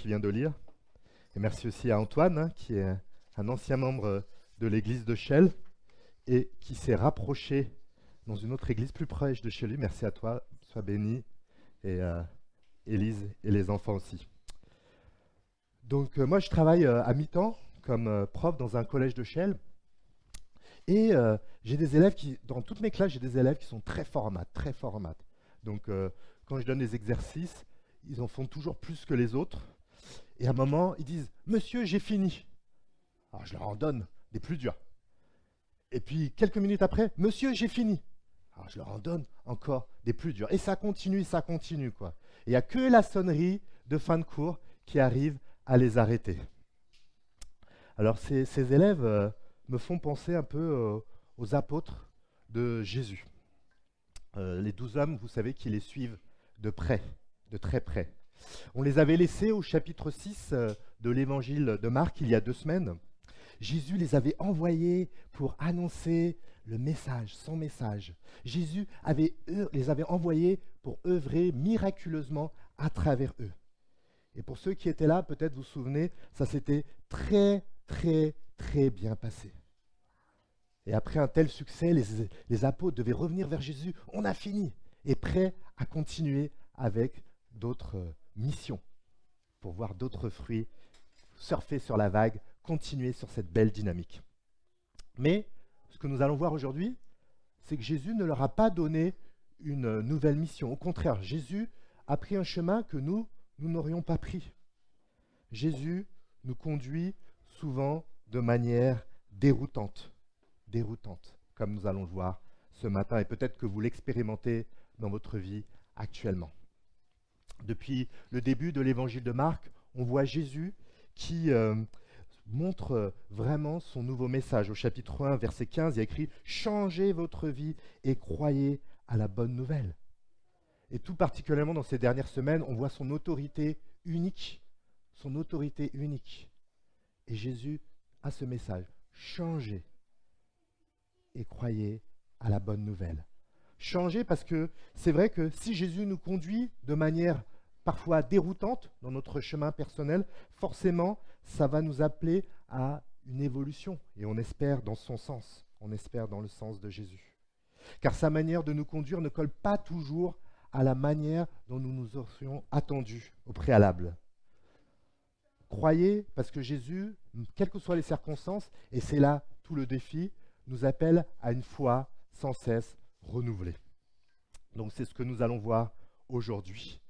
viens de lire. Et merci aussi à Antoine, qui est un ancien membre de l'église de Chelles et qui s'est rapproché dans une autre église plus proche de chez lui. Merci à toi, sois béni, et Élise et les enfants aussi. Donc moi je travaille à mi-temps comme prof dans un collège de Chelles et j'ai des élèves dans toutes mes classes, j'ai des élèves qui sont très forts en maths, très forts en maths. Donc quand je donne des exercices, ils en font toujours plus que les autres. Et à un moment, ils disent « Monsieur, j'ai fini ». Alors je leur en donne des plus durs. Et puis quelques minutes après, « Monsieur, j'ai fini ». Alors je leur en donne encore des plus durs. Et ça continue, quoi. Il n'y a que la sonnerie de fin de cours qui arrive à les arrêter. Alors ces élèves me font penser un peu aux apôtres de Jésus. Les 12 hommes, vous savez, qui les suivent de près, de très près. On les avait laissés au chapitre 6 de l'évangile de Marc il y a 2 semaines. Jésus les avait envoyés pour annoncer le message, son message. Jésus les avait envoyés pour œuvrer miraculeusement à travers eux. Et pour ceux qui étaient là, peut-être vous vous souvenez, ça s'était très, très, très bien passé. Et après un tel succès, les apôtres devaient revenir vers Jésus. On a fini. Et prêts à continuer avec d'autres missions pour voir d'autres fruits, surfer sur la vague, continuer sur cette belle dynamique. Mais ce que nous allons voir aujourd'hui, c'est que Jésus ne leur a pas donné une nouvelle mission. Au contraire, Jésus a pris un chemin que nous n'aurions pas pris. Jésus nous conduit souvent de manière déroutante, comme nous allons le voir ce matin, et peut-être que vous l'expérimentez dans votre vie actuellement. Depuis le début de l'évangile de Marc, on voit Jésus qui montre vraiment son nouveau message. Au chapitre 1, verset 15, il y a écrit « Changez votre vie et croyez à la bonne nouvelle ». Et tout particulièrement dans ces dernières semaines, on voit son autorité unique. Son autorité unique. Et Jésus a ce message « Changez et croyez à la bonne nouvelle ». Changer parce que c'est vrai que si Jésus nous conduit de manière parfois déroutante dans notre chemin personnel, forcément, ça va nous appeler à une évolution. Et on espère dans son sens, on espère dans le sens de Jésus. Car sa manière de nous conduire ne colle pas toujours à la manière dont nous nous aurions attendus au préalable. Croyez, parce que Jésus, quelles que soient les circonstances, et c'est là tout le défi, nous appelle à une foi sans cesse renouvelée. Donc c'est ce que nous allons voir aujourd'hui.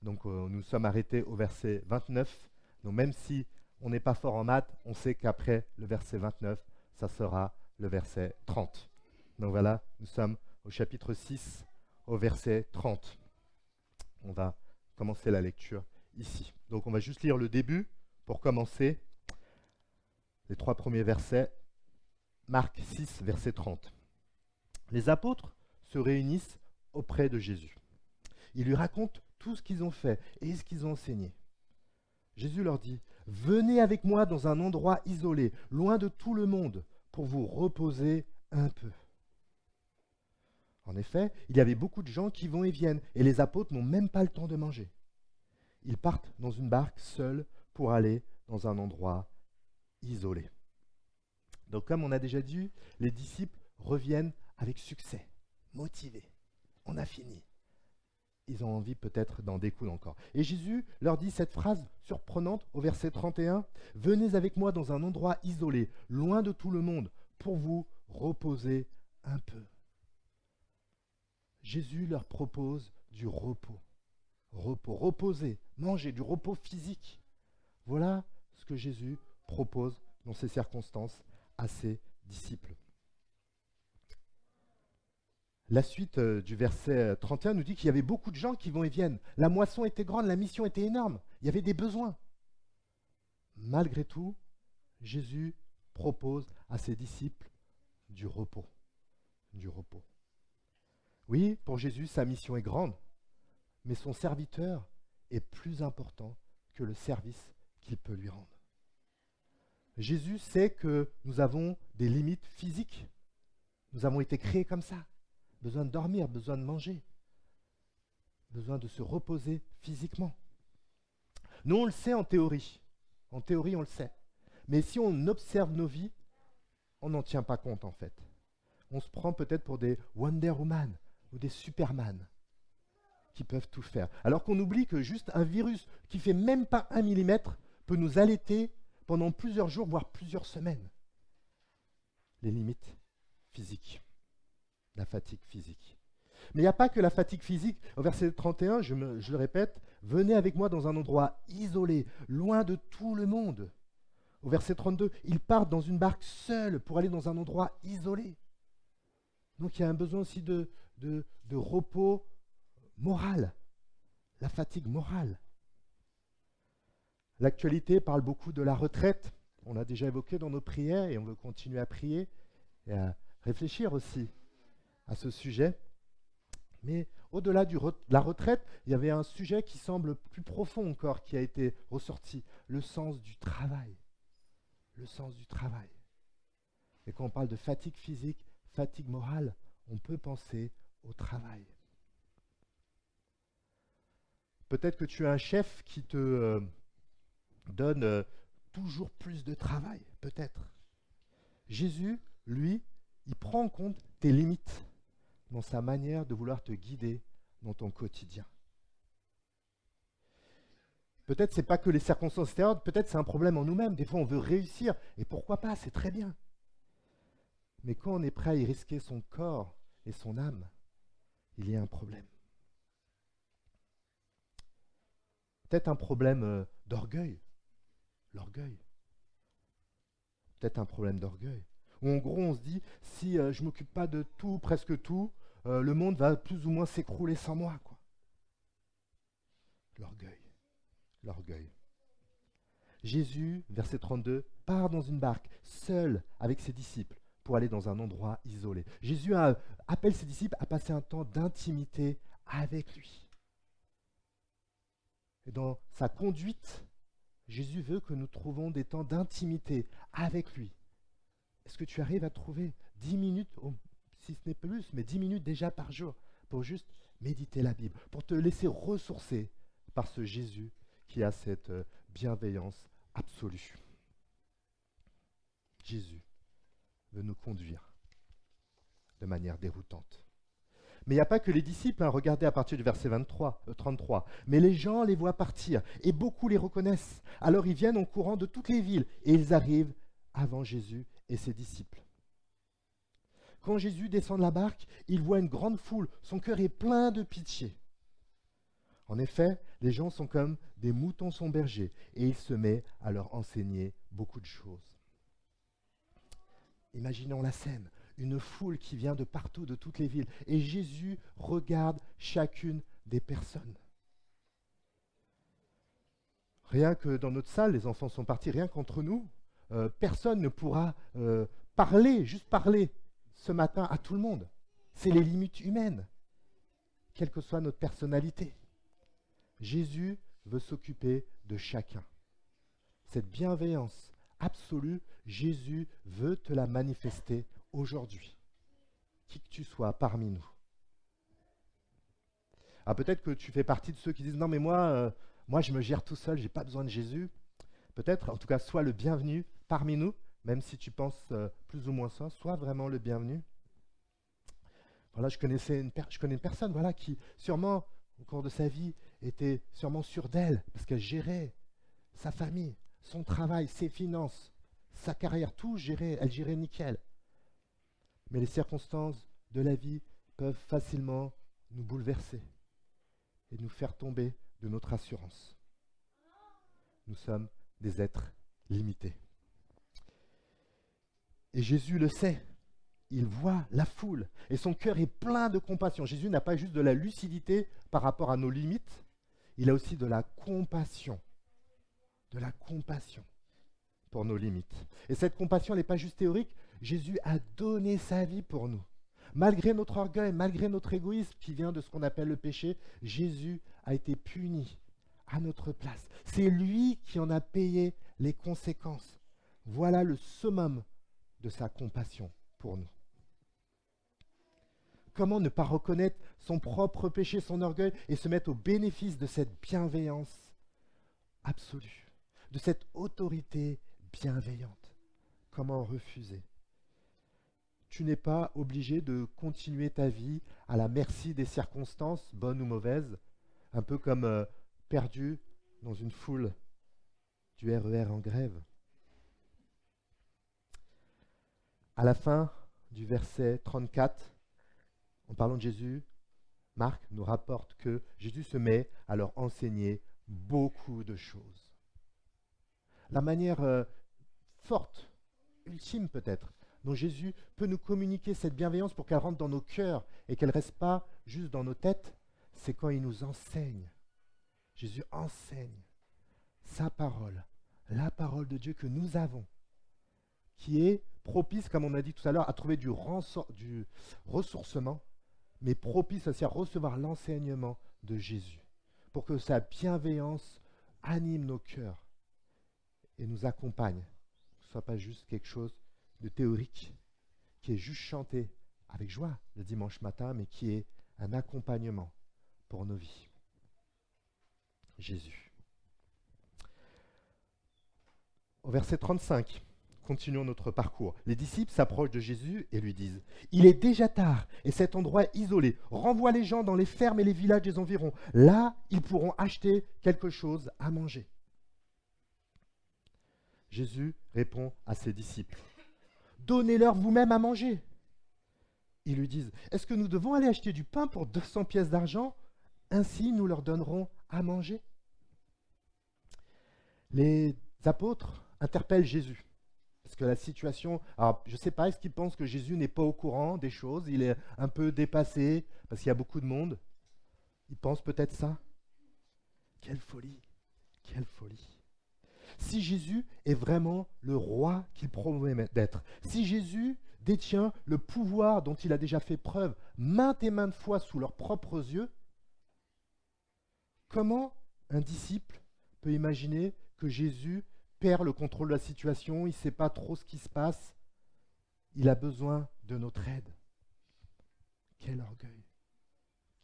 Donc nous sommes arrêtés au verset 29. Donc même si on n'est pas fort en maths, on sait qu'après le verset 29, ça sera le verset 30. Donc voilà, nous sommes au chapitre 6, au verset 30. On va commencer la lecture ici. Donc on va juste lire le début pour commencer. Les 3 premiers versets. Marc 6, verset 30. Les apôtres se réunissent auprès de Jésus. Ils lui racontent tout ce qu'ils ont fait et ce qu'ils ont enseigné. Jésus leur dit « Venez avec moi dans un endroit isolé, loin de tout le monde, pour vous reposer un peu. » En effet, il y avait beaucoup de gens qui vont et viennent, et les apôtres n'ont même pas le temps de manger. Ils partent dans une barque seuls pour aller dans un endroit isolé. Donc comme on a déjà dit, les disciples reviennent avec succès, motivés. On a fini. Ils ont envie peut-être d'en découdre encore. Et Jésus leur dit cette phrase surprenante au verset 31, « Venez avec moi dans un endroit isolé, loin de tout le monde, pour vous reposer un peu. » Jésus leur propose du repos. Reposer, manger, du repos physique. Voilà ce que Jésus propose dans ces circonstances à ses disciples. La suite du verset 31 nous dit qu'il y avait beaucoup de gens qui vont et viennent. La moisson était grande, la mission était énorme. Il y avait des besoins. Malgré tout, Jésus propose à ses disciples du repos. Du repos. Oui, pour Jésus, sa mission est grande, mais son serviteur est plus important que le service qu'il peut lui rendre. Jésus sait que nous avons des limites physiques. Nous avons été créés comme ça. Besoin de dormir, besoin de manger, besoin de se reposer physiquement. Nous, on le sait en théorie. En théorie, on le sait. Mais si on observe nos vies, on n'en tient pas compte en fait. On se prend peut-être pour des Wonder Woman ou des Superman qui peuvent tout faire. Alors qu'on oublie que juste un virus qui fait même pas 1 millimètre peut nous allaiter pendant plusieurs jours, voire plusieurs semaines. Les limites physiques, la fatigue physique. Mais il n'y a pas que la fatigue physique. Au verset 31, je le répète, venez avec moi dans un endroit isolé, loin de tout le monde. Au verset 32, ils partent dans une barque seule pour aller dans un endroit isolé. Donc il y a un besoin aussi de repos moral, la fatigue morale. L'actualité parle beaucoup de la retraite. On l'a déjà évoqué dans nos prières et on veut continuer à prier et à réfléchir aussi à ce sujet. Mais au-delà de la retraite, il y avait un sujet qui semble plus profond encore qui a été ressorti, le sens du travail. Le sens du travail. Et quand on parle de fatigue physique, fatigue morale, on peut penser au travail. Peut-être que tu as un chef qui te donne toujours plus de travail, peut-être. Jésus, lui, il prend en compte tes limites dans sa manière de vouloir te guider dans ton quotidien. Peut-être c'est pas que les circonstances extérieures, peut-être c'est un problème en nous-mêmes. Des fois on veut réussir, et pourquoi pas, c'est très bien. Mais quand on est prêt à y risquer son corps et son âme, il y a un problème. Peut-être un problème d'orgueil. L'orgueil. Peut-être un problème d'orgueil. Où en gros on se dit, si je ne m'occupe pas de tout, presque tout, le monde va plus ou moins s'écrouler sans moi, quoi. L'orgueil. L'orgueil. Jésus, verset 32, part dans une barque, seul avec ses disciples, pour aller dans un endroit isolé. Jésus appelle ses disciples à passer un temps d'intimité avec lui. Et dans sa conduite, Jésus veut que nous trouvions des temps d'intimité avec lui. Est-ce que tu arrives à trouver 10 minutes, si ce n'est plus, mais 10 minutes déjà par jour, pour juste méditer la Bible, pour te laisser ressourcer par ce Jésus qui a cette bienveillance absolue. Jésus veut nous conduire de manière déroutante. Mais il n'y a pas que les disciples, regardez à partir du verset 33. Mais les gens les voient partir, et beaucoup les reconnaissent. Alors ils viennent en courant de toutes les villes, et ils arrivent avant Jésus et ses disciples. Quand Jésus descend de la barque, il voit une grande foule, son cœur est plein de pitié. En effet, les gens sont comme des moutons sans berger, et il se met à leur enseigner beaucoup de choses. Imaginons la scène, une foule qui vient de partout, de toutes les villes, et Jésus regarde chacune des personnes. Rien que dans notre salle, les enfants sont partis, rien qu'entre nous, personne ne pourra juste parler ce matin à tout le monde. C'est les limites humaines, quelle que soit notre personnalité. Jésus veut s'occuper de chacun. Cette bienveillance absolue, Jésus veut te la manifester aujourd'hui, qui que tu sois parmi nous. Alors peut-être que tu fais partie de ceux qui disent « Non mais moi je me gère tout seul, je n'ai pas besoin de Jésus ». Peut-être, en tout cas, sois le bienvenu parmi nous, même si tu penses plus ou moins ça, sois vraiment le bienvenu. Voilà, je connais une personne voilà, qui sûrement, au cours de sa vie, était sûrement sûre d'elle, parce qu'elle gérait sa famille, son travail, ses finances, sa carrière, tout gérait, elle gérait nickel. Mais les circonstances de la vie peuvent facilement nous bouleverser et nous faire tomber de notre assurance. Nous sommes des êtres limités. Et Jésus le sait. Il voit la foule et son cœur est plein de compassion. Jésus n'a pas juste de la lucidité par rapport à nos limites, il a aussi de la compassion. De la compassion pour nos limites. Et cette compassion, elle n'est pas juste théorique. Jésus a donné sa vie pour nous. Malgré notre orgueil, malgré notre égoïsme qui vient de ce qu'on appelle le péché, Jésus a été puni à notre place. C'est lui qui en a payé les conséquences. Voilà le summum de sa compassion pour nous. Comment ne pas reconnaître son propre péché, son orgueil, et se mettre au bénéfice de cette bienveillance absolue, de cette autorité bienveillante. Comment refuser? Tu n'es pas obligé de continuer ta vie à la merci des circonstances, bonnes ou mauvaises, un peu comme perdu dans une foule du RER en grève. À la fin du verset 34, en parlant de Jésus, Marc nous rapporte que Jésus se met à leur enseigner beaucoup de choses. La manière forte, ultime peut-être, dont Jésus peut nous communiquer cette bienveillance pour qu'elle rentre dans nos cœurs et qu'elle ne reste pas juste dans nos têtes, c'est quand il nous enseigne. Jésus enseigne sa parole, la parole de Dieu que nous avons, qui est propice, comme on a dit tout à l'heure, à trouver du ressourcement, mais propice aussi à recevoir l'enseignement de Jésus, pour que sa bienveillance anime nos cœurs et nous accompagne, que ce ne soit pas juste quelque chose de théorique, qui est juste chanté avec joie le dimanche matin, mais qui est un accompagnement pour nos vies. Jésus. Au verset 35, continuons notre parcours. Les disciples s'approchent de Jésus et lui disent « Il est déjà tard et cet endroit est isolé. Renvoie les gens dans les fermes et les villages des environs. Là, ils pourront acheter quelque chose à manger. » Jésus répond à ses disciples « Donnez-leur vous-même à manger. » Ils lui disent « Est-ce que nous devons aller acheter du pain pour 200 pièces d'argent? Ainsi, nous leur donnerons à manger. » Les apôtres interpellent Jésus. Parce que la situation, alors je ne sais pas, est-ce qu'ils pensent que Jésus n'est pas au courant des choses? Il est un peu dépassé parce qu'il y a beaucoup de monde. Ils pensent peut-être ça. Quelle folie, quelle folie. Si Jésus est vraiment le roi qu'il promet d'être, si Jésus détient le pouvoir dont il a déjà fait preuve maintes et maintes fois sous leurs propres yeux, comment un disciple peut imaginer que Jésus perd le contrôle de la situation, il ne sait pas trop ce qui se passe, il a besoin de notre aide? Quel orgueil,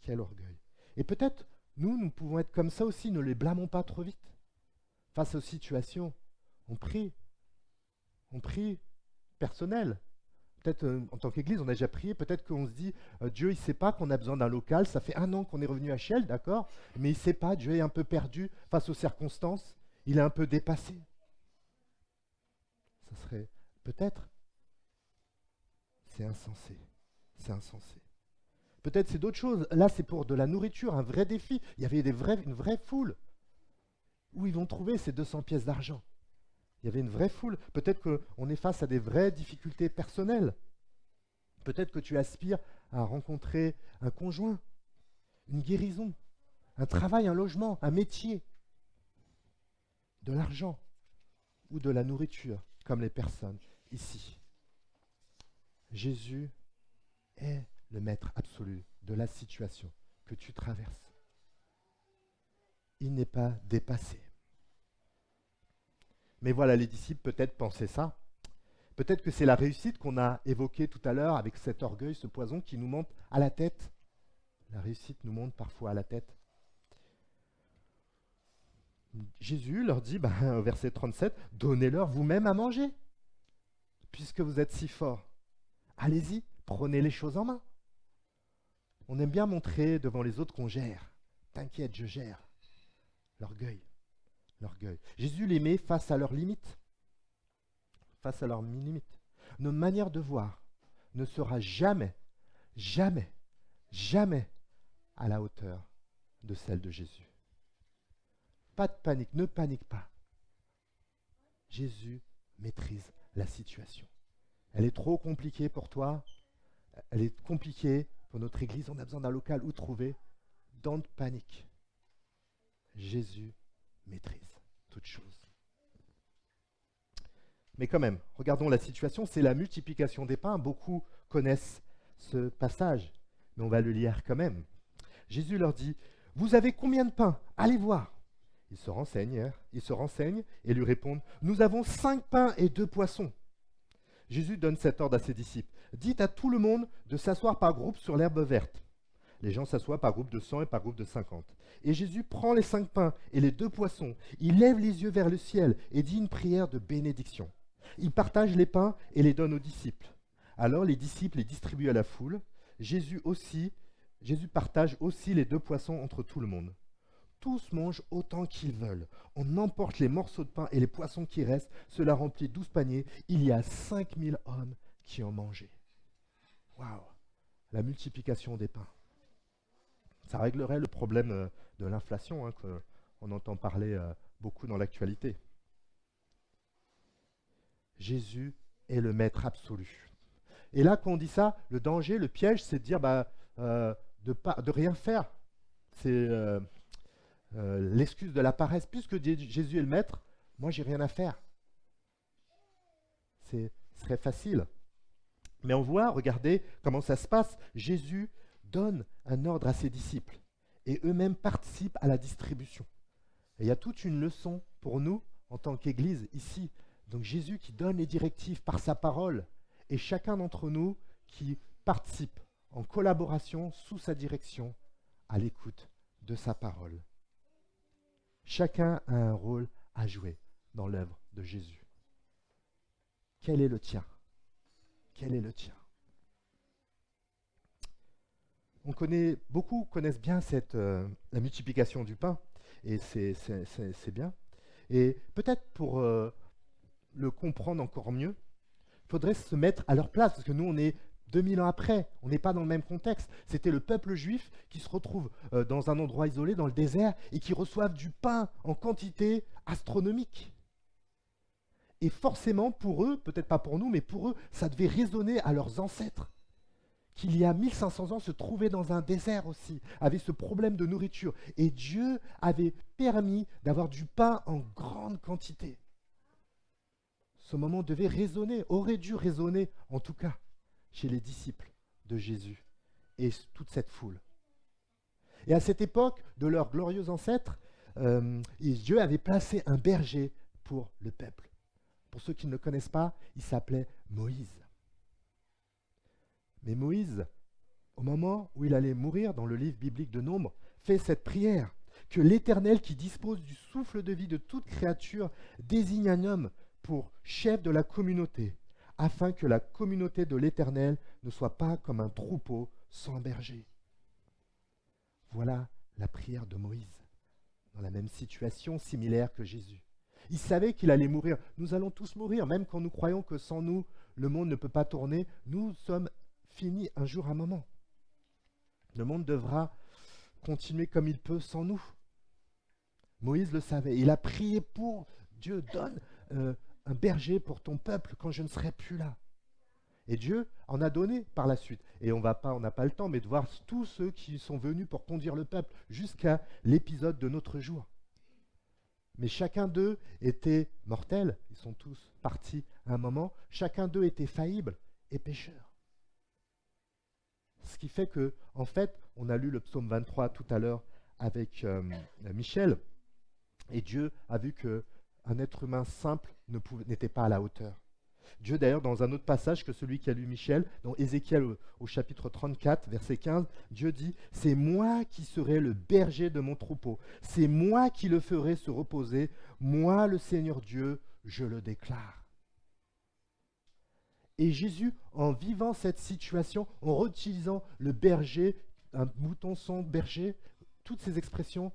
quel orgueil. Et peut-être, nous pouvons être comme ça aussi, ne les blâmons pas trop vite. Face aux situations, on prie personnel. Peut-être en tant qu'Église, on a déjà prié, peut-être qu'on se dit, Dieu, il ne sait pas qu'on a besoin d'un local, ça fait 1 an qu'on est revenu à Chelles, d'accord, mais il ne sait pas, Dieu est un peu perdu face aux circonstances, il est un peu dépassé. Ça serait peut-être, c'est insensé, c'est insensé. Peut-être c'est d'autres choses, là c'est pour de la nourriture, un vrai défi, il y avait une vraie foule. Où ils vont trouver ces 200 pièces d'argent? Il y avait une vraie foule. Peut-être qu'on est face à des vraies difficultés personnelles. Peut-être que tu aspires à rencontrer un conjoint, une guérison, un travail, un logement, un métier, de l'argent ou de la nourriture, comme les personnes ici. Jésus est le maître absolu de la situation que tu traverses. Il n'est pas dépassé. Mais voilà, les disciples peut-être pensaient ça. Peut-être que c'est la réussite qu'on a évoquée tout à l'heure avec cet orgueil, ce poison qui nous monte à la tête. La réussite nous monte parfois à la tête. Jésus leur dit, au verset 37, « Donnez-leur vous-même à manger, puisque vous êtes si forts. Allez-y, prenez les choses en main. » On aime bien montrer devant les autres qu'on gère. « T'inquiète, je gère. » L'orgueil, l'orgueil. Jésus les met face à leurs limites. Face à leurs limites. Notre manière de voir ne sera jamais, jamais, jamais à la hauteur de celle de Jésus. Pas de panique, ne panique pas. Jésus maîtrise la situation. Elle est trop compliquée pour toi, elle est compliquée pour notre Église, on a besoin d'un local où trouver. Don't panique. Jésus maîtrise toutes choses. Mais quand même, regardons la situation, c'est la multiplication des pains. Beaucoup connaissent ce passage, mais on va le lire quand même. Jésus leur dit, « Vous avez combien de pains? Allez voir. » Ils se renseignent et lui répondent, « Nous avons 5 pains et 2 poissons. » Jésus donne cet ordre à ses disciples, « Dites à tout le monde de s'asseoir par groupe sur l'herbe verte. » Les gens s'assoient par groupe de 100 et par groupe de 50. Et Jésus prend les 5 pains et les 2 poissons. Il lève les yeux vers le ciel et dit une prière de bénédiction. Il partage les pains et les donne aux disciples. Alors les disciples les distribuent à la foule. Jésus partage aussi les 2 poissons entre tout le monde. Tous mangent autant qu'ils veulent. On emporte les morceaux de pain et les poissons qui restent. Cela remplit 12 paniers. Il y a 5000 hommes qui ont mangé. Waouh! La multiplication des pains. Ça réglerait le problème de l'inflation, qu'on entend parler beaucoup dans l'actualité. Jésus est le maître absolu. Et là, quand on dit ça, le danger, le piège, c'est de dire de rien faire. C'est l'excuse de la paresse. Puisque Jésus est le maître, moi, j'ai rien à faire. Ce serait facile. Mais on voit, regardez comment ça se passe. Jésus donne un ordre à ses disciples et eux-mêmes participent à la distribution. Et il y a toute une leçon pour nous en tant qu'Église ici. Donc Jésus qui donne les directives par sa parole et chacun d'entre nous qui participe en collaboration sous sa direction à l'écoute de sa parole. Chacun a un rôle à jouer dans l'œuvre de Jésus. Quel est le tien? Quel est le tien? Beaucoup connaissent bien la multiplication du pain, et c'est bien. Et peut-être pour le comprendre encore mieux, il faudrait se mettre à leur place, parce que nous, on est 2000 ans après, on n'est pas dans le même contexte. C'était le peuple juif qui se retrouve dans un endroit isolé, dans le désert, et qui reçoivent du pain en quantité astronomique. Et forcément, pour eux, peut-être pas pour nous, mais pour eux, ça devait résonner à leurs ancêtres, qu'il y a 1500 ans se trouvaient dans un désert aussi, avaient ce problème de nourriture. Et Dieu avait permis d'avoir du pain en grande quantité. Ce moment devait résonner, aurait dû résonner, en tout cas, chez les disciples de Jésus et toute cette foule. Et à cette époque de leurs glorieux ancêtres, Dieu avait placé un berger pour le peuple. Pour ceux qui ne le connaissent pas, il s'appelait Moïse. Mais Moïse, au moment où il allait mourir, dans le livre biblique de Nombres, fait cette prière, que l'Éternel qui dispose du souffle de vie de toute créature désigne un homme pour chef de la communauté, afin que la communauté de l'Éternel ne soit pas comme un troupeau sans berger. Voilà la prière de Moïse, dans la même situation similaire que Jésus. Il savait qu'il allait mourir. Nous allons tous mourir, même quand nous croyons que sans nous, le monde ne peut pas tourner. Nous sommes finis un jour, un moment. Le monde devra continuer comme il peut sans nous. Moïse le savait. Il a prié pour Dieu, donne un berger pour ton peuple quand je ne serai plus là. Et Dieu en a donné par la suite. Et on n'a pas le temps, mais de voir tous ceux qui sont venus pour conduire le peuple jusqu'à l'épisode de notre jour. Mais chacun d'eux était mortel. Ils sont tous partis à un moment. Chacun d'eux était faillible et pécheur. Ce qui fait que, en fait, on a lu le psaume 23 tout à l'heure avec Michel, et Dieu a vu qu'un être humain simple n'était pas à la hauteur. Dieu, d'ailleurs, dans un autre passage que celui qu'a lu Michel, dans Ézéchiel au chapitre 34, verset 15, Dieu dit « C'est moi qui serai le berger de mon troupeau, c'est moi qui le ferai se reposer, moi le Seigneur Dieu, je le déclare. » Et Jésus, en vivant cette situation, en réutilisant le berger, un mouton sans berger, toutes ces expressions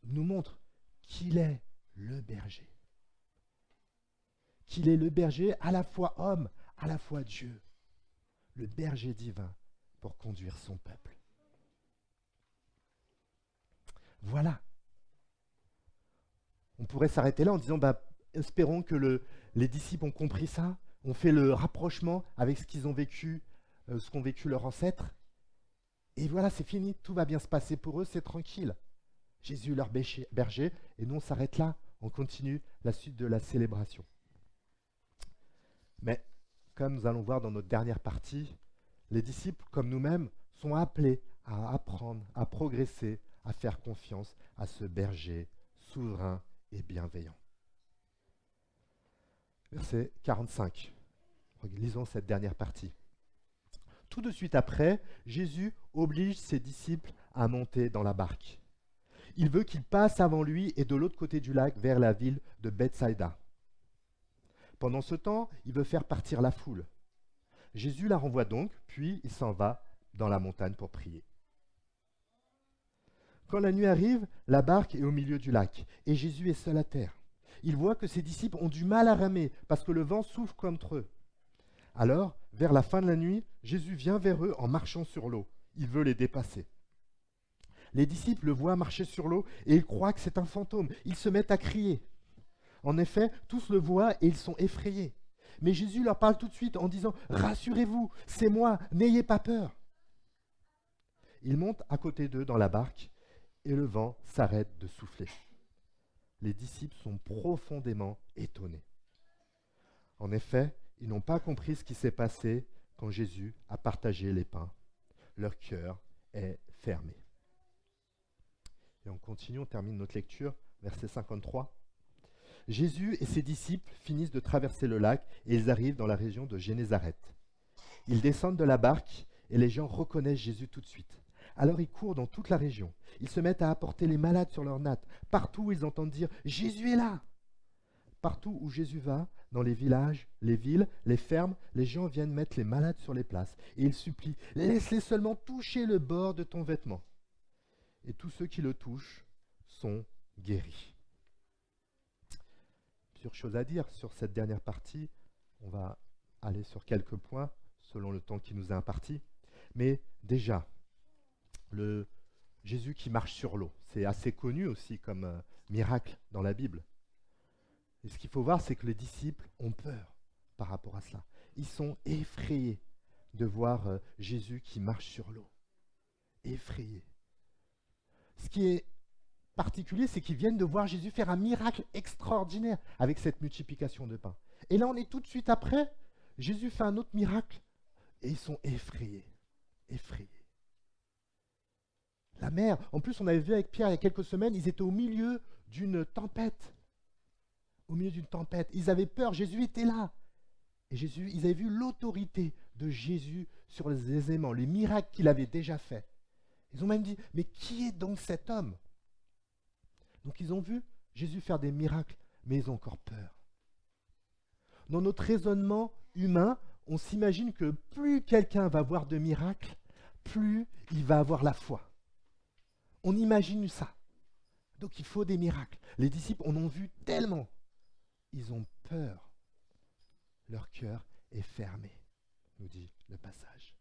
nous montrent qu'il est le berger. Qu'il est le berger, à la fois homme, à la fois Dieu. Le berger divin pour conduire son peuple. Voilà. On pourrait s'arrêter là en disant, espérons que les disciples ont compris ça, ont fait le rapprochement avec ce qu'ils ont vécu, ce qu'ont vécu leurs ancêtres. Et voilà, c'est fini, tout va bien se passer pour eux, c'est tranquille. Jésus leur berger, et nous on s'arrête là, on continue la suite de la célébration. Mais, comme nous allons voir dans notre dernière partie, les disciples, comme nous-mêmes, sont appelés à apprendre, à progresser, à faire confiance à ce berger souverain et bienveillant. Verset 45. Lisons cette dernière partie. Tout de suite après, Jésus oblige ses disciples à monter dans la barque. Il veut qu'ils passent avant lui et de l'autre côté du lac vers la ville de Bethsaïda. Pendant ce temps, il veut faire partir la foule. Jésus la renvoie donc, puis il s'en va dans la montagne pour prier. Quand la nuit arrive, la barque est au milieu du lac et Jésus est seul à terre. Il voit que ses disciples ont du mal à ramer parce que le vent souffle contre eux. Alors, vers la fin de la nuit, Jésus vient vers eux en marchant sur l'eau. Il veut les dépasser. Les disciples le voient marcher sur l'eau et ils croient que c'est un fantôme. Ils se mettent à crier. En effet, tous le voient et ils sont effrayés. Mais Jésus leur parle tout de suite en disant « Rassurez-vous, c'est moi, n'ayez pas peur ». Il monte à côté d'eux dans la barque et le vent s'arrête de souffler. Les disciples sont profondément étonnés. En effet, ils n'ont pas compris ce qui s'est passé quand Jésus a partagé les pains. Leur cœur est fermé. Et on continue, on termine notre lecture, verset 53. Jésus et ses disciples finissent de traverser le lac et ils arrivent dans la région de Génézareth. Ils descendent de la barque et les gens reconnaissent Jésus tout de suite. Alors ils courent dans toute la région. Ils se mettent à apporter les malades sur leurs nattes. Partout, ils entendent dire « Jésus est là !» Partout où Jésus va, dans les villages, les villes, les fermes, les gens viennent mettre les malades sur les places. Et ils supplient « Laisse-les seulement toucher le bord de ton vêtement. » Et tous ceux qui le touchent sont guéris. Plusieurs choses à dire sur cette dernière partie. On va aller sur quelques points selon le temps qui nous est imparti. Mais déjà, le Jésus qui marche sur l'eau, c'est assez connu aussi comme miracle dans la Bible. Et ce qu'il faut voir, c'est que les disciples ont peur par rapport à cela. Ils sont effrayés de voir Jésus qui marche sur l'eau. Effrayés. Ce qui est particulier, c'est qu'ils viennent de voir Jésus faire un miracle extraordinaire avec cette multiplication de pain. Et là, on est tout de suite après, Jésus fait un autre miracle et ils sont effrayés. Effrayés. La mer, en plus, on avait vu avec Pierre il y a quelques semaines, ils étaient au milieu d'une tempête. Au milieu d'une tempête. Ils avaient peur, Jésus était là. Et Jésus, ils avaient vu l'autorité de Jésus sur les éléments, les miracles qu'il avait déjà faits. Ils ont même dit, mais qui est donc cet homme? Donc ils ont vu Jésus faire des miracles, mais ils ont encore peur. Dans notre raisonnement humain, on s'imagine que plus quelqu'un va voir de miracles, plus il va avoir la foi. On imagine ça. Donc il faut des miracles. Les disciples en ont vu tellement. Ils ont peur. Leur cœur est fermé, nous dit le passage.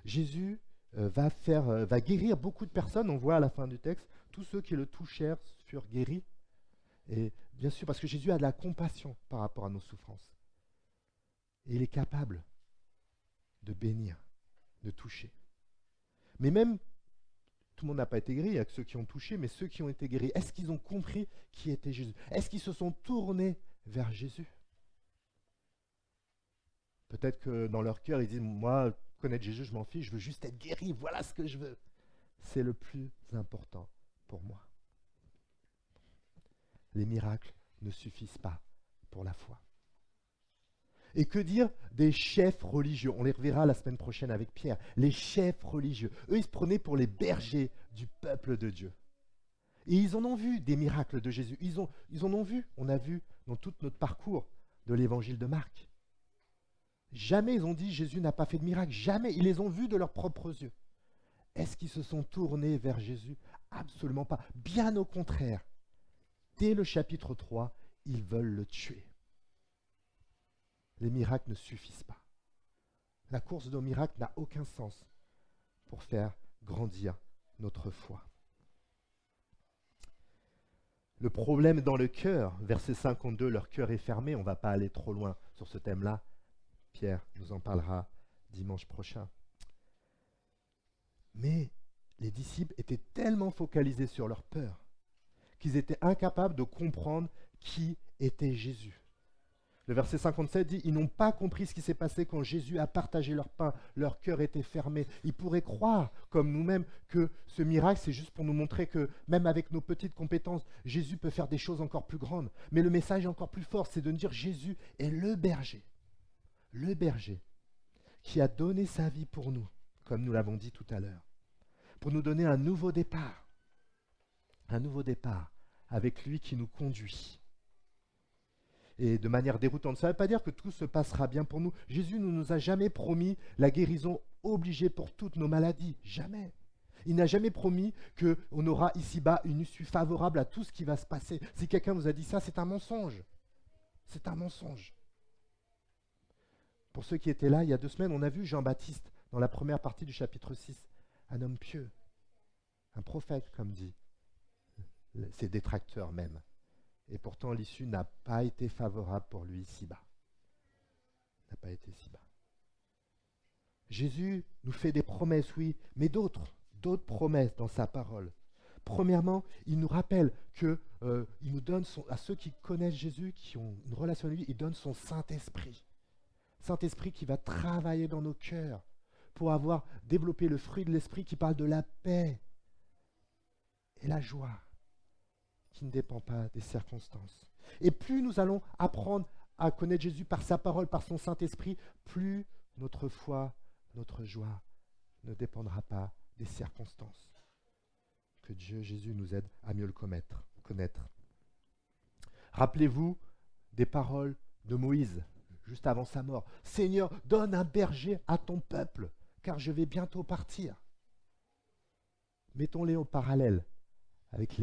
Jésus va guérir beaucoup de personnes. On voit à la fin du texte, tous ceux qui le touchèrent furent guéris. Et bien sûr, parce que Jésus a de la compassion par rapport à nos souffrances. Et il est capable de bénir, de toucher. Mais même, tout le monde n'a pas été guéri, il y a que ceux qui ont touché, mais ceux qui ont été guéris, est-ce qu'ils ont compris qui était Jésus? Est-ce qu'ils se sont tournés vers Jésus? Peut-être que dans leur cœur, ils disent, moi, connaître Jésus, je m'en fiche, je veux juste être guéri, voilà ce que je veux. C'est le plus important pour moi. Les miracles ne suffisent pas pour la foi. Et que dire des chefs religieux? On les reverra la semaine prochaine avec Pierre. Les chefs religieux, eux, ils se prenaient pour les bergers du peuple de Dieu. Et ils en ont vu des miracles de Jésus. Ils en ont vu, on a vu dans tout notre parcours de l'évangile de Marc. Jamais ils ont dit Jésus n'a pas fait de miracle. Jamais. Ils les ont vus de leurs propres yeux. Est-ce qu'ils se sont tournés vers Jésus? Absolument pas. Bien au contraire. Dès le chapitre 3, ils veulent le tuer. Les miracles ne suffisent pas. La course aux miracles n'a aucun sens pour faire grandir notre foi. Le problème dans le cœur, verset 52, leur cœur est fermé. On ne va pas aller trop loin sur ce thème-là. Pierre nous en parlera dimanche prochain. Mais les disciples étaient tellement focalisés sur leur peur qu'ils étaient incapables de comprendre qui était Jésus. Le verset 57 dit, ils n'ont pas compris ce qui s'est passé quand Jésus a partagé leur pain, leur cœur était fermé. Ils pourraient croire, comme nous-mêmes, que ce miracle, c'est juste pour nous montrer que même avec nos petites compétences, Jésus peut faire des choses encore plus grandes. Mais le message est encore plus fort, c'est de dire Jésus est le berger. le berger, qui a donné sa vie pour nous, comme nous l'avons dit tout à l'heure, pour nous donner un nouveau départ avec lui qui nous conduit. Et de manière déroutante, ça ne veut pas dire que tout se passera bien pour nous. Jésus ne nous a jamais promis la guérison obligée pour toutes nos maladies, jamais. Il n'a jamais promis qu'on aura ici-bas une issue favorable à tout ce qui va se passer. Si quelqu'un vous a dit ça, c'est un mensonge. C'est un mensonge. Pour ceux qui étaient là, il y a 2 semaines, on a vu Jean-Baptiste dans la première partie du chapitre 6. Un homme pieux, un prophète, comme dit ses détracteurs même. Et pourtant, l'issue n'a pas été favorable pour lui ici-bas. N'a pas été ici-bas. Jésus nous fait des promesses, oui, mais d'autres promesses dans sa parole. Premièrement, il nous rappelle qu'il nous donne, à ceux qui connaissent Jésus, qui ont une relation avec lui, il donne son Saint-Esprit. Saint-Esprit qui va travailler dans nos cœurs pour avoir développé le fruit de l'Esprit qui parle de la paix et la joie qui ne dépend pas des circonstances. Et plus nous allons apprendre à connaître Jésus par sa parole, par son Saint-Esprit, plus notre foi, notre joie ne dépendra pas des circonstances. Que Dieu, Jésus, nous aide à mieux le connaître. Rappelez-vous des paroles de Moïse, juste avant sa mort. « Seigneur, donne un berger à ton peuple, car je vais bientôt partir. » Mettons-les au parallèle avec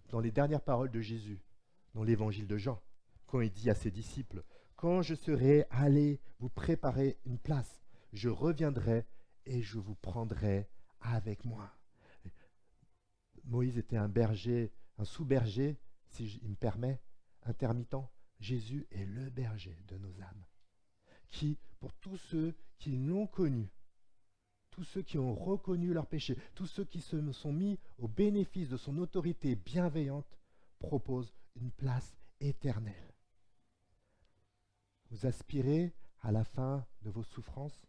dans les dernières paroles de Jésus, dans l'évangile de Jean, quand il dit à ses disciples, « Quand je serai allé vous préparer une place, je reviendrai et je vous prendrai avec moi. » Moïse était un berger, un sous-berger, si il me permet, intermittent. Jésus est le berger de nos âmes, qui, pour tous ceux qui l'ont connu, tous ceux qui ont reconnu leur péché, tous ceux qui se sont mis au bénéfice de son autorité bienveillante, propose une place éternelle. Vous aspirez à la fin de vos souffrances?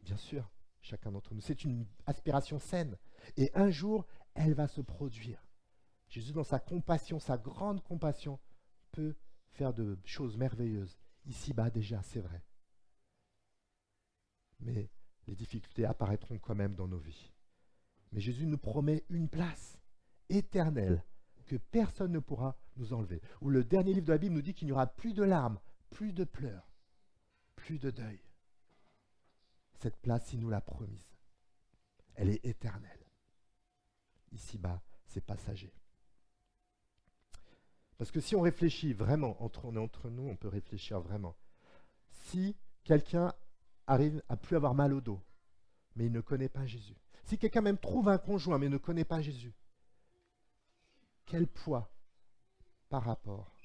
Bien sûr, chacun d'entre nous. C'est une aspiration saine. Et un jour, elle va se produire. Jésus, dans sa compassion, sa grande compassion, peut faire de choses merveilleuses. Ici-bas déjà, c'est vrai. Mais les difficultés apparaîtront quand même dans nos vies. Mais Jésus nous promet une place éternelle que personne ne pourra nous enlever. Où le dernier livre de la Bible nous dit qu'il n'y aura plus de larmes, plus de pleurs, plus de deuil. Cette place, il nous l'a promise. Elle est éternelle. Ici-bas, c'est passager. Parce que si on réfléchit vraiment, on est entre nous, on peut réfléchir vraiment. Si quelqu'un arrive à plus avoir mal au dos, mais il ne connaît pas Jésus. Si quelqu'un même trouve un conjoint, mais ne connaît pas Jésus, quel poids par rapport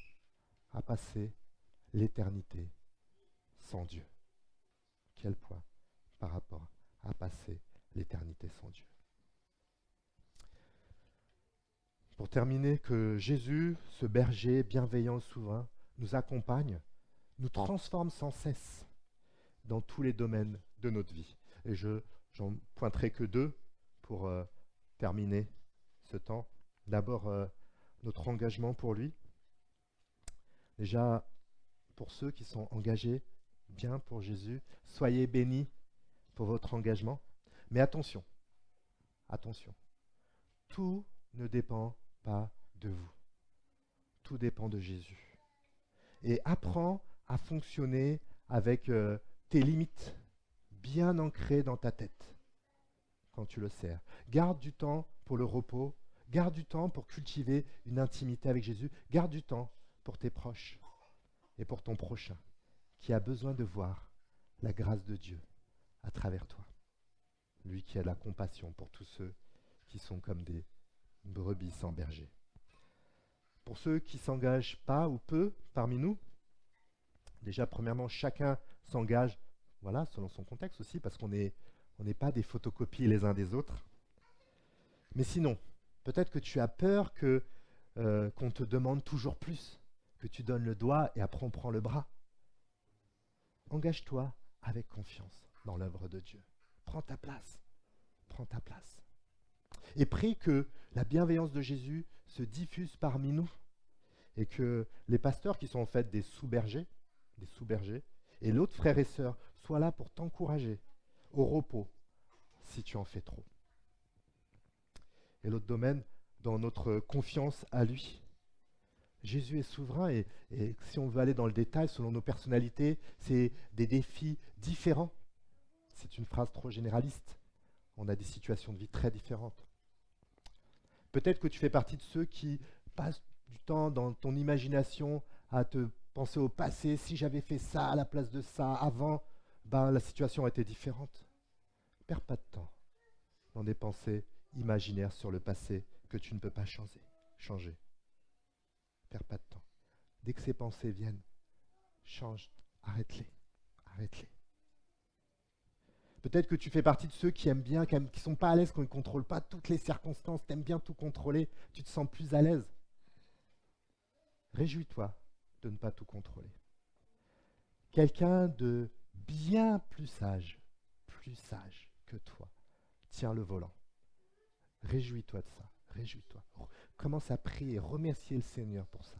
à passer l'éternité sans Dieu? Quel poids par rapport à passer l'éternité sans Dieu? Pour terminer, que Jésus, ce berger bienveillant et souverain, nous accompagne, nous transforme sans cesse dans tous les domaines de notre vie. Et j'en pointerai que 2 pour terminer ce temps. D'abord, notre engagement pour lui. Déjà, pour ceux qui sont engagés bien pour Jésus, soyez bénis pour votre engagement. Mais attention, tout ne dépend pas de vous. Tout dépend de Jésus. Et apprends à fonctionner avec tes limites bien ancrées dans ta tête quand tu le sers. Garde du temps pour le repos, garde du temps pour cultiver une intimité avec Jésus, garde du temps pour tes proches et pour ton prochain qui a besoin de voir la grâce de Dieu à travers toi. Lui qui a la compassion pour tous ceux qui sont comme des brebis sans berger. Pour ceux qui ne s'engagent pas ou peu parmi nous, déjà premièrement, chacun s'engage, voilà, selon son contexte aussi, parce qu'on n'est pas des photocopies les uns des autres. Mais sinon, peut-être que tu as peur qu'on te demande toujours plus, que tu donnes le doigt et après on prend le bras. Engage-toi avec confiance dans l'œuvre de Dieu. Prends ta place. Et prie que la bienveillance de Jésus se diffuse parmi nous et que les pasteurs qui sont en fait des sous-bergers, Et l'autre frère et sœur soit là pour t'encourager au repos si tu en fais trop. Et l'autre domaine, dans notre confiance à lui. Jésus est souverain et si on veut aller dans le détail, selon nos personnalités, c'est des défis différents. C'est une phrase trop généraliste. On a des situations de vie très différentes. Peut-être que tu fais partie de ceux qui passent du temps dans ton imagination à te penser au passé. Si j'avais fait ça à la place de ça avant, la situation aurait été différente. Perds pas de temps dans des pensées imaginaires sur le passé que tu ne peux pas changer. Perds pas de temps. Dès que ces pensées viennent, change, arrête-les. Peut-être que tu fais partie de ceux qui aiment bien, qui ne sont pas à l'aise quand ils ne contrôlent pas toutes les circonstances, tu aimes bien tout contrôler, tu te sens plus à l'aise. Réjouis-toi de ne pas tout contrôler. Quelqu'un de bien plus sage que toi, tient le volant. Réjouis-toi de ça, réjouis-toi. Commence à prier, remercier le Seigneur pour ça,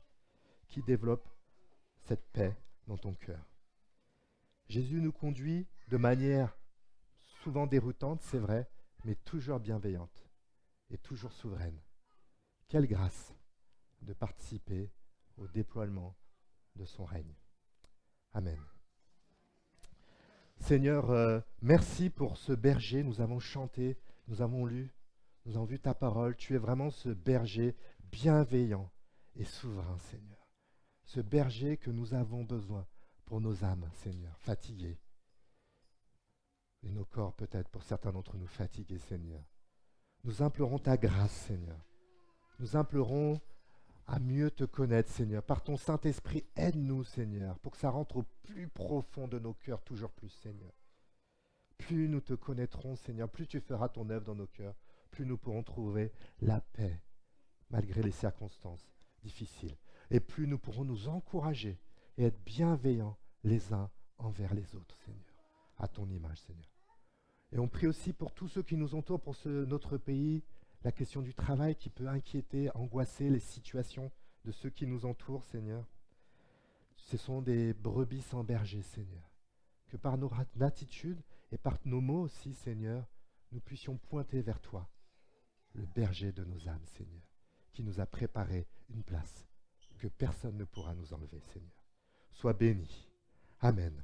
qui développe cette paix dans ton cœur. Jésus nous conduit de manière souvent déroutante, c'est vrai, mais toujours bienveillante et toujours souveraine. Quelle grâce de participer au déploiement de son règne. Amen. Seigneur, merci pour ce berger. Nous avons chanté, nous avons lu, nous avons vu ta parole. Tu es vraiment ce berger bienveillant et souverain, Seigneur. Ce berger que nous avons besoin pour nos âmes, Seigneur, fatiguées. Et nos corps peut-être, pour certains d'entre nous, fatigués, Seigneur. Nous implorons ta grâce, Seigneur. Nous implorons à mieux te connaître, Seigneur. Par ton Saint-Esprit, aide-nous, Seigneur, pour que ça rentre au plus profond de nos cœurs, toujours plus, Seigneur. Plus nous te connaîtrons, Seigneur, plus tu feras ton œuvre dans nos cœurs, plus nous pourrons trouver la paix, malgré les circonstances difficiles. Et plus nous pourrons nous encourager et être bienveillants les uns envers les autres, Seigneur, à ton image, Seigneur. Et on prie aussi pour tous ceux qui nous entourent, pour notre pays, la question du travail qui peut inquiéter, angoisser les situations de ceux qui nous entourent, Seigneur. Ce sont des brebis sans berger, Seigneur. Que par nos attitudes et par nos mots aussi, Seigneur, nous puissions pointer vers toi, le berger de nos âmes, Seigneur, qui nous a préparé une place que personne ne pourra nous enlever, Seigneur. Sois béni. Amen.